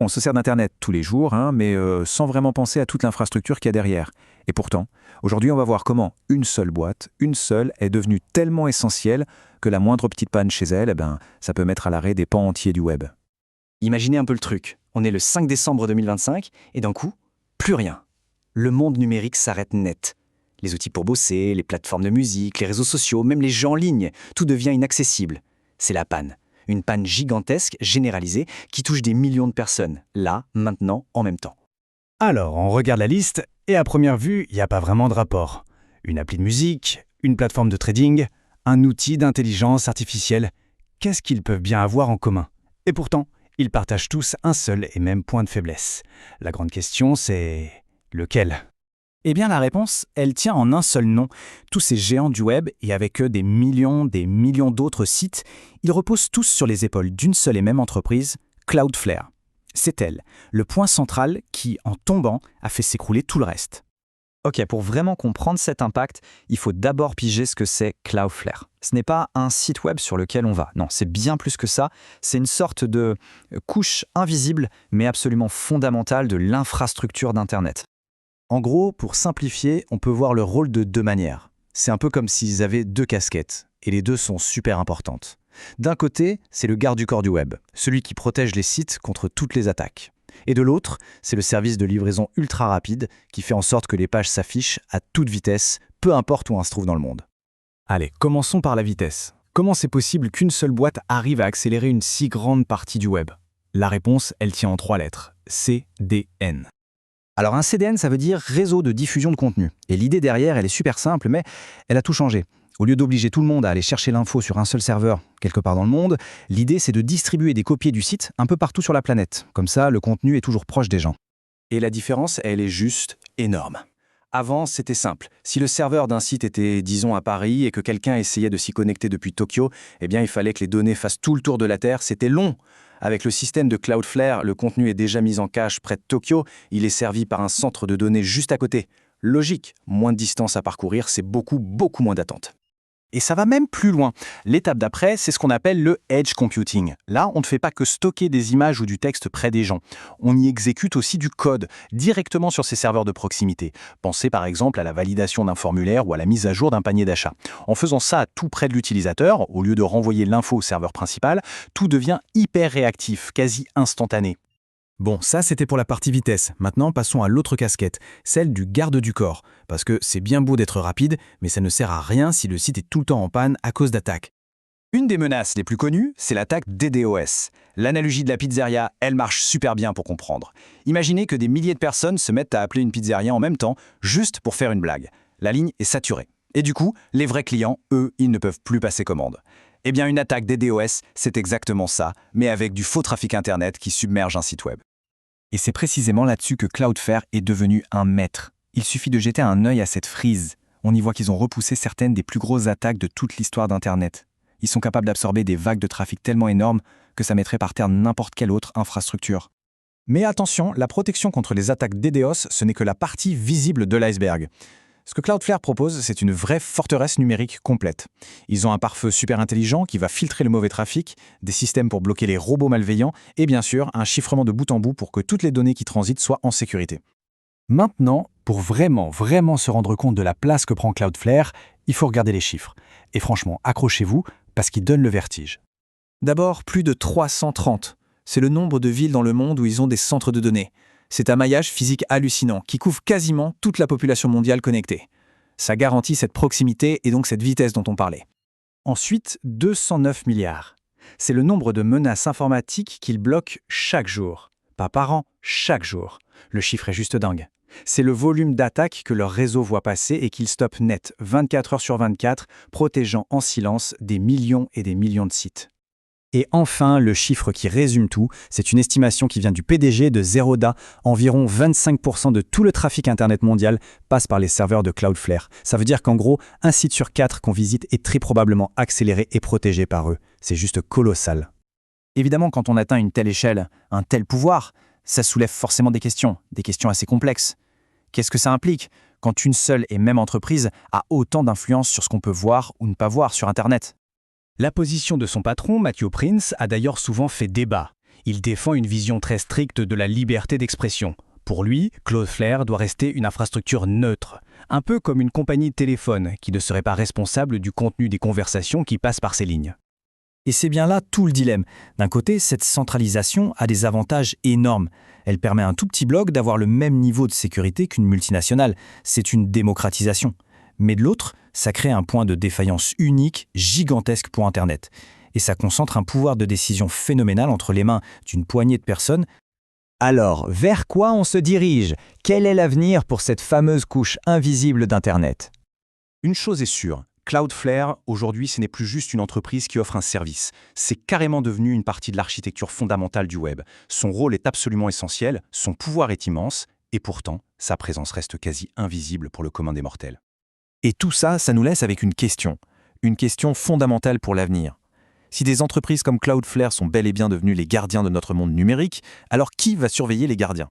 On se sert d'Internet tous les jours, mais sans vraiment penser à toute l'infrastructure qu'il y a derrière. Et pourtant, aujourd'hui, on va voir comment une seule boîte, une seule, est devenue tellement essentielle que la moindre petite panne chez elle, ça peut mettre à l'arrêt des pans entiers du web. Imaginez un peu le truc. On est le 5 décembre 2025 et d'un coup, plus rien. Le monde numérique s'arrête net. Les outils pour bosser, les plateformes de musique, les réseaux sociaux, même les jeux en ligne, tout devient inaccessible. C'est la panne. Une panne gigantesque, généralisée, qui touche des millions de personnes, là, maintenant, en même temps. Alors, on regarde la liste, et à première vue, il n'y a pas vraiment de rapport. Une appli de musique, une plateforme de trading, un outil d'intelligence artificielle. Qu'est-ce qu'ils peuvent bien avoir en commun? Et pourtant, ils partagent tous un seul et même point de faiblesse. La grande question, c'est... lequel? Eh bien, la réponse, elle tient en un seul nom. Tous ces géants du web, et avec eux des millions d'autres sites, ils reposent tous sur les épaules d'une seule et même entreprise, Cloudflare. C'est elle, le point central qui, en tombant, a fait s'écrouler tout le reste. Ok, pour vraiment comprendre cet impact, il faut d'abord piger ce que c'est Cloudflare. Ce n'est pas un site web sur lequel on va. Non, c'est bien plus que ça. C'est une sorte de couche invisible, mais absolument fondamentale de l'infrastructure d'Internet. En gros, pour simplifier, on peut voir leur rôle de deux manières. C'est un peu comme s'ils avaient deux casquettes, et les deux sont super importantes. D'un côté, c'est le garde du corps du web, celui qui protège les sites contre toutes les attaques. Et de l'autre, c'est le service de livraison ultra rapide qui fait en sorte que les pages s'affichent à toute vitesse, peu importe où on se trouve dans le monde. Allez, commençons par la vitesse. Comment c'est possible qu'une seule boîte arrive à accélérer une si grande partie du web? La réponse, elle tient en 3 lettres. CDN. Alors un CDN, ça veut dire réseau de diffusion de contenu. Et l'idée derrière, elle est super simple, mais elle a tout changé. Au lieu d'obliger tout le monde à aller chercher l'info sur un seul serveur quelque part dans le monde, l'idée c'est de distribuer des copies du site un peu partout sur la planète. Comme ça, le contenu est toujours proche des gens. Et la différence, elle est juste énorme. Avant, c'était simple. Si le serveur d'un site était, disons, à Paris et que quelqu'un essayait de s'y connecter depuis Tokyo, il fallait que les données fassent tout le tour de la Terre. C'était long. Avec le système de Cloudflare, le contenu est déjà mis en cache près de Tokyo. Il est servi par un centre de données juste à côté. Logique, moins de distance à parcourir, c'est beaucoup moins d'attente. Et ça va même plus loin. L'étape d'après, c'est ce qu'on appelle le edge computing. Là, on ne fait pas que stocker des images ou du texte près des gens. On y exécute aussi du code, directement sur ces serveurs de proximité. Pensez par exemple à la validation d'un formulaire ou à la mise à jour d'un panier d'achat. En faisant ça tout près de l'utilisateur, au lieu de renvoyer l'info au serveur principal, tout devient hyper réactif, quasi instantané. Bon, ça c'était pour la partie vitesse. Maintenant, passons à l'autre casquette, celle du garde du corps. Parce que c'est bien beau d'être rapide, mais ça ne sert à rien si le site est tout le temps en panne à cause d'attaques. Une des menaces les plus connues, c'est l'attaque DDoS. L'analogie de la pizzeria, elle marche super bien pour comprendre. Imaginez que des milliers de personnes se mettent à appeler une pizzeria en même temps, juste pour faire une blague. La ligne est saturée. Et du coup, les vrais clients, eux, ils ne peuvent plus passer commande. Eh bien, une attaque DDoS, c'est exactement ça, mais avec du faux trafic Internet qui submerge un site web. Et c'est précisément là-dessus que Cloudflare est devenu un maître. Il suffit de jeter un œil à cette frise. On y voit qu'ils ont repoussé certaines des plus grosses attaques de toute l'histoire d'Internet. Ils sont capables d'absorber des vagues de trafic tellement énormes que ça mettrait par terre n'importe quelle autre infrastructure. Mais attention, la protection contre les attaques DDoS, ce n'est que la partie visible de l'iceberg. Ce que Cloudflare propose, c'est une vraie forteresse numérique complète. Ils ont un pare-feu super intelligent qui va filtrer le mauvais trafic, des systèmes pour bloquer les robots malveillants et bien sûr un chiffrement de bout en bout pour que toutes les données qui transitent soient en sécurité. Maintenant, pour vraiment se rendre compte de la place que prend Cloudflare, il faut regarder les chiffres. Et franchement, accrochez-vous parce qu'ils donnent le vertige. D'abord, plus de 330. C'est le nombre de villes dans le monde où ils ont des centres de données. C'est un maillage physique hallucinant qui couvre quasiment toute la population mondiale connectée. Ça garantit cette proximité et donc cette vitesse dont on parlait. Ensuite, 209 milliards. C'est le nombre de menaces informatiques qu'ils bloquent chaque jour. Pas par an, chaque jour. Le chiffre est juste dingue. C'est le volume d'attaques que leur réseau voit passer et qu'ils stoppent net 24 heures sur 24, protégeant en silence des millions et des millions de sites. Et enfin, le chiffre qui résume tout, c'est une estimation qui vient du PDG de Zeroda. Environ 25% de tout le trafic Internet mondial passe par les serveurs de Cloudflare. Ça veut dire qu'en gros, un site sur 4 qu'on visite est très probablement accéléré et protégé par eux. C'est juste colossal. Évidemment, quand on atteint une telle échelle, un tel pouvoir, ça soulève forcément des questions assez complexes. Qu'est-ce que ça implique quand une seule et même entreprise a autant d'influence sur ce qu'on peut voir ou ne pas voir sur Internet ? La position de son patron, Matthew Prince, a d'ailleurs souvent fait débat. Il défend une vision très stricte de la liberté d'expression. Pour lui, Cloudflare doit rester une infrastructure neutre, un peu comme une compagnie de téléphone qui ne serait pas responsable du contenu des conversations qui passent par ses lignes. Et c'est bien là tout le dilemme. D'un côté, cette centralisation a des avantages énormes. Elle permet à un tout petit blog d'avoir le même niveau de sécurité qu'une multinationale. C'est une démocratisation. Mais de l'autre, ça crée un point de défaillance unique, gigantesque pour Internet. Et ça concentre un pouvoir de décision phénoménal entre les mains d'une poignée de personnes. Alors, vers quoi on se dirige? Quel est l'avenir pour cette fameuse couche invisible d'Internet? Une chose est sûre, Cloudflare, aujourd'hui, ce n'est plus juste une entreprise qui offre un service. C'est carrément devenu une partie de l'architecture fondamentale du web. Son rôle est absolument essentiel, son pouvoir est immense, et pourtant, sa présence reste quasi invisible pour le commun des mortels. Et tout ça, ça nous laisse avec une question fondamentale pour l'avenir. Si des entreprises comme Cloudflare sont bel et bien devenues les gardiens de notre monde numérique, alors qui va surveiller les gardiens ?